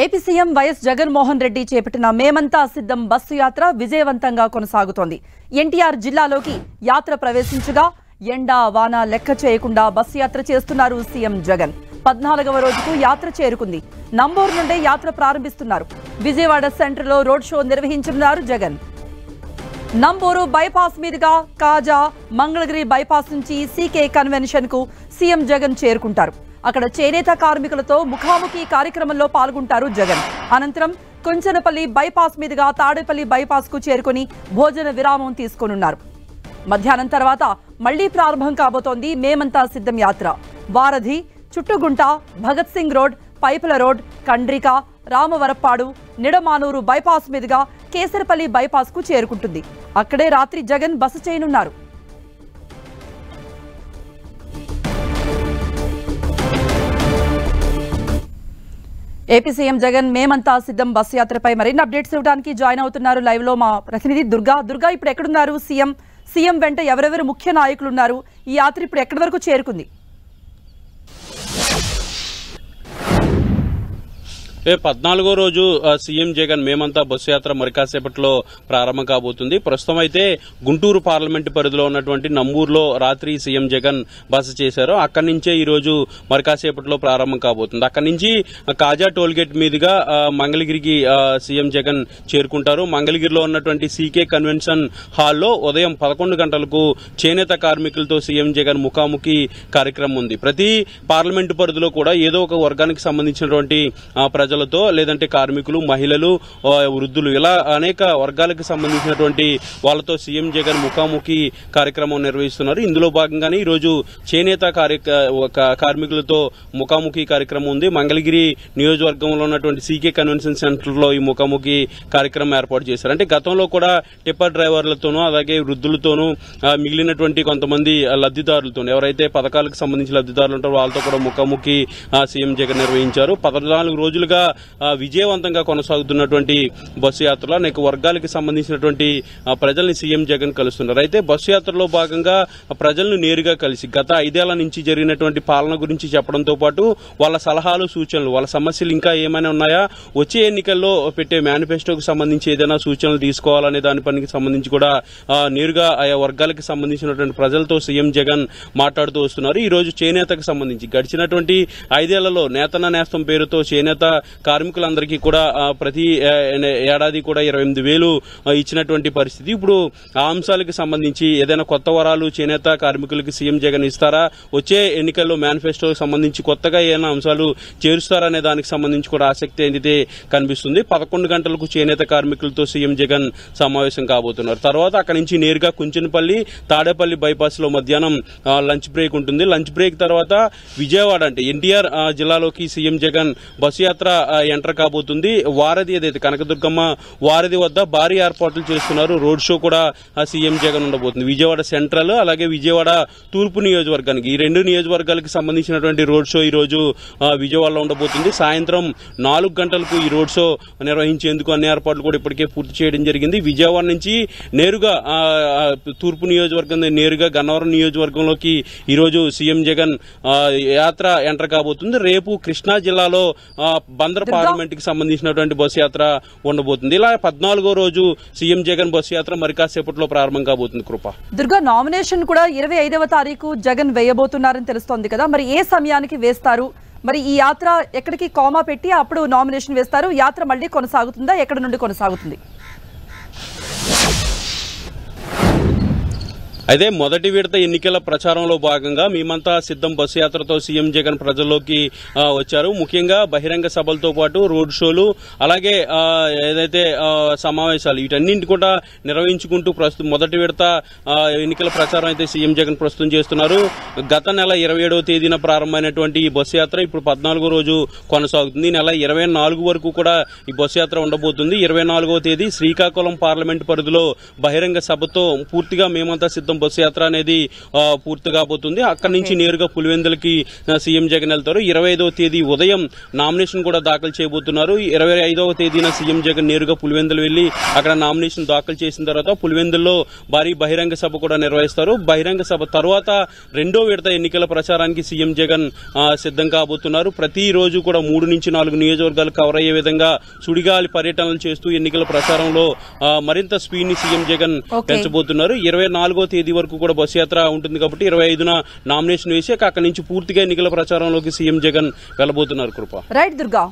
AP CM YS Jaganmohan Reddy చేపట్టిన మేమంతా సిద్ధం బస్సు యాత్ర విజయవంతంగా కొనసాగుతోంది. ఎన్టీఆర్ జిల్లాలోకి యాత్ర ప్రవేశించగా ఎండా వాన లెక్క చేయకుండా బస్సు యాత్ర చేస్తున్నారు సీఎం జగన్. 14వ రోజుకు యాత్ర చేరుకుంది. నంబూరు నుండే యాత్ర ప్రారంభిస్తున్నారు. విజయవాడ సెంటర్లో రోడ్ షో నిర్వహించనున్నారు జగన్. నంబూరు బైపాస్ మీదుగా కాజా, మంగళగిరి బైపాస్ నుంచి సీకే కన్వెన్షన్ కు సీఎం జగన్ చేరుకుంటారు. అక్కడ చేనేత కార్మికులతో ముఖాముఖి కార్యక్రమంలో పాల్గొంటారు జగన్. అనంతరం కుంచనపల్లి బైపాస్ మీదుగా తాడేపల్లి బైపాస్ కు చేరుకుని భోజన విరామం తీసుకోనున్నారు. మధ్యాహ్నం తర్వాత మళ్లీ ప్రారంభం కాబోతోంది మేమంతా సిద్ధం యాత్ర. వారధి, చుట్టుగుంట, భగత్ సింగ్ రోడ్, పైపుల రోడ్, కండ్రిక, రామవరప్పాడు, నిడమానూరు బైపాస్ మీదుగా కేసరపల్లి బైపాస్ కు చేరుకుంటుంది. అక్కడే రాత్రి జగన్ బస చేయనున్నారు. ఏపీ సీఎం జగన్ మేమంతా సిద్ధం బస్సు యాత్రపై మరిన్ని అప్డేట్స్ ఇవ్వడానికి జాయిన్ అవుతున్నారు లైవ్ లో మా ప్రతినిధి దుర్గా. ఇప్పుడు ఎక్కడున్నారు సీఎం వెంట ఎవరెవరు ముఖ్య నాయకులు ఉన్నారు? ఈ యాత్ర ఇప్పుడు ఎక్కడి వరకు చేరుకుంది? 14వ రోజు సీఎం జగన్ మేమంతా బస్సు యాత్ర మరి కాసేపట్లో ప్రారంభం కాబోతుంది. ప్రస్తుతం అయితే గుంటూరు పార్లమెంటు పరిధిలో ఉన్నటువంటి నంబూరులో రాత్రి సీఎం జగన్ బస చేశారు. అక్కడి నుంచే ఈ రోజు మరి కాసేపట్లో ప్రారంభం కాబోతుంది. అక్కడి నుంచి కాజా టోల్గేట్ మీదుగా మంగళగిరికి సీఎం జగన్ చేరుకుంటారు. మంగళగిరిలో ఉన్నటువంటి సీకే కన్వెన్షన్ హాల్లో ఉదయం 11 గంటలకు చేనేత కార్మికులతో సీఎం జగన్ ముఖాముఖి కార్యక్రమం ఉంది. ప్రతి పార్లమెంటు పరిధిలో కూడా ఏదో ఒక వర్గానికి సంబంధించినటువంటి ప్రజలతో, లేదంటే కార్మికులు, మహిళలు, వృద్ధులు, ఇలా అనేక వర్గాలకు సంబంధించినటువంటి వాళ్ళతో సీఎం జగన్ ముఖాముఖి కార్యక్రమం నిర్వహిస్తున్నారు. ఇందులో భాగంగానే ఈరోజు చేనేత కార్మికులతో ముఖాముఖి కార్యక్రమం ఉంది. మంగళగిరి నియోజకవర్గంలో ఉన్నటువంటి సీకే కన్వెన్షన్ సెంటర్ లో ఈ ముఖాముఖి కార్యక్రమం ఏర్పాటు చేశారు. అంటే గతంలో కూడా టిప్పర్ డ్రైవర్లతోనూ, అలాగే వృద్ధులతోనూ, మిగిలినటువంటి కొంతమంది లబ్దిదారులతో, ఎవరైతే పథకాలకు సంబంధించి లబ్దిదారులు ఉంటారో వాళ్ళతో కూడా ముఖాముఖి సీఎం జగన్ నిర్వహించారు. 14 రోజులుగా విజయవంతంగా కొనసాగుతున్నటువంటి బస్సు యాత్రలో అనేక వర్గాలకు సంబంధించినటువంటి ప్రజల్ని సీఎం జగన్ కలుస్తున్నారు. అయితే బస్సు యాత్రలో భాగంగా ప్రజలను నేరుగా కలిసి గత 5 ఏళ్ల నుంచి జరిగినటువంటి పాలన గురించి చెప్పడంతో పాటు వాళ్ళ సలహాలు, సూచనలు, వాళ్ళ సమస్యలు ఇంకా ఏమైనా ఉన్నాయా, వచ్చే ఎన్నికల్లో పెట్టే మేనిఫెస్టోకి సంబంధించి ఏదైనా సూచనలు తీసుకోవాలనే దాని పనికి సంబంధించి కూడా నేరుగా ఆయా వర్గాలకు సంబంధించినటువంటి ప్రజలతో సీఎం జగన్ మాట్లాడుతూ వస్తున్నారు. ఈ రోజు చేనేతకు సంబంధించి గడిచినటువంటి 5 ఏళ్లలో నేతన్న నేస్తం పేరుతో చేనేత కార్మికులందరికీ కూడా ప్రతి ఏడాది కూడా 28,000 ఇచ్చినటువంటి పరిస్థితి. ఇప్పుడు ఆ అంశాలకు సంబంధించి ఏదైనా కొత్త వరాలు చేనేత కార్మికులకి సీఎం జగన్ ఇస్తారా, వచ్చే ఎన్నికల్లో మేనిఫెస్టోకి సంబంధించి కొత్తగా ఏమైనా అంశాలు చేరుస్తారా అనే దానికి సంబంధించి కూడా ఆసక్తి అయితే కనిపిస్తుంది. 11 గంటలకు చేనేత కార్మికులతో సీఎం జగన్ సమావేశం కాబోతున్నారు. తర్వాత అక్కడి నుంచి నేరుగా కుంచనపల్లి, తాడేపల్లి బైపాస్ లో మధ్యాహ్నం లంచ్ బ్రేక్ ఉంటుంది. లంచ్ బ్రేక్ తర్వాత విజయవాడ, అంటే ఎన్టీఆర్ జిల్లాలోకి సీఎం జగన్ బస్సు యాత్ర ఎంటర్ కాబోతుంది. వారధి, ఏదైతే కనకదుర్గమ్మ వారధి వద్ద భారీ ఏర్పాట్లు చేస్తున్నారు. రోడ్ షో కూడా సీఎం జగన్ ఉండబోతుంది. విజయవాడ సెంట్రల్, అలాగే విజయవాడ తూర్పు నియోజకవర్గానికి, ఈ 2 నియోజకవర్గాలకు సంబంధించినటువంటి రోడ్ షో ఈ రోజు విజయవాడలో ఉండబోతుంది. సాయంత్రం 4 గంటలకు ఈ రోడ్ షో నిర్వహించేందుకు అన్ని ఏర్పాట్లు కూడా ఇప్పటికే పూర్తి చేయడం జరిగింది. విజయవాడ నుంచి నేరుగా తూర్పు నియోజకవర్గం, నేరుగా గన్నవరం నియోజకవర్గంలోకి ఈ రోజు సీఎం జగన్ యాత్ర ఎంటర్ కాబోతుంది. రేపు కృష్ణా జిల్లాలో బందర్ పార్లమెంట్ కి సంబంధించినటువంటి బస్సు యాత్ర ఉండబోతుంది. ఇలా 14వ రోజు సీఎం జగన్ బస్సు యాత్ర మరి కాసేపట్లో ప్రారంభం కాబోతుంది. కృప దుర్గా, నామినేషన్ కూడా 25వ తారీఖు జగన్ వేయబోతున్నారని తెలుస్తోంది కదా, మరి ఏ సమయానికి వేస్తారు? మరి ఈ యాత్ర ఎక్కడికి కామా పెట్టి అప్పుడు నామినేషన్ వేస్తారు? యాత్ర మళ్ళీ కొనసాగుతుందా? ఎక్కడి నుండి కొనసాగుతుంది? అయితే మొదటి విడత ఎన్నికల ప్రచారంలో భాగంగా మేమంతా సిద్ధం బస్సు యాత్రతో సీఎం జగన్ ప్రజల్లోకి వచ్చారు. ముఖ్యంగా బహిరంగ సభలతో పాటు రోడ్ షోలు, అలాగే ఏదైతే సమావేశాలు, వీటన్నింటి కూడా నిర్వహించుకుంటూ ప్రస్తుతం మొదటి విడత ఎన్నికల ప్రచారం అయితే సీఎం జగన్ ప్రస్తుతం చేస్తున్నారు. గత నెల 27వ తేదీన ప్రారంభమైనటువంటి ఈ బస్సు యాత్ర ఇప్పుడు 14వ రోజు కొనసాగుతుంది. నెల 24 వరకు కూడా ఈ బస్సు యాత్ర ఉండబోతుంది. 24వ తేదీ శ్రీకాకుళం పార్లమెంటు పరిధిలో బహిరంగ సభతో పూర్తిగా మేమంతా సిద్ధం సిద్ధం బస్సు యాత్ర అనేది పూర్తి కాబోతుంది. అక్కడి నుంచి నేరుగా పులివెందులకి సీఎం జగన్ వెళ్తారు. 25వ తేదీ ఉదయం నామినేషన్ కూడా దాఖలు చేయబోతున్నారు. 25వ తేదీన సీఎం జగన్ నేరుగా పులివెందులు వెళ్లి అక్కడ నామినేషన్ దాఖలు చేసిన తర్వాత పులివెందుల్లో భారీ బహిరంగ సభ కూడా నిర్వహిస్తారు. బహిరంగ సభ తర్వాత రెండో విడత ఎన్నికల ప్రచారానికి సీఎం జగన్ సిద్ధం కాబోతున్నారు. ప్రతిరోజు కూడా 3 నుంచి 4 నియోజకవర్గాలు కవర్ అయ్యే విధంగా సుడిగాలి పర్యటనలు చేస్తూ ఎన్నికల ప్రచారంలో మరింత స్పీడ్ ని సీఎం జగన్ పెంచబోతున్నారు. 24వ తేదీ వరకు కూడా బస్సు యాత్ర ఉంటుంది కాబట్టి 25న నామినేషన్ వేసి అక్కడి నుంచి పూర్తిగా ఎన్నికల ప్రచారంలోకి సీఎం జగన్ వెళ్లబోతున్నారు. కృప. రైట్ దుర్గా.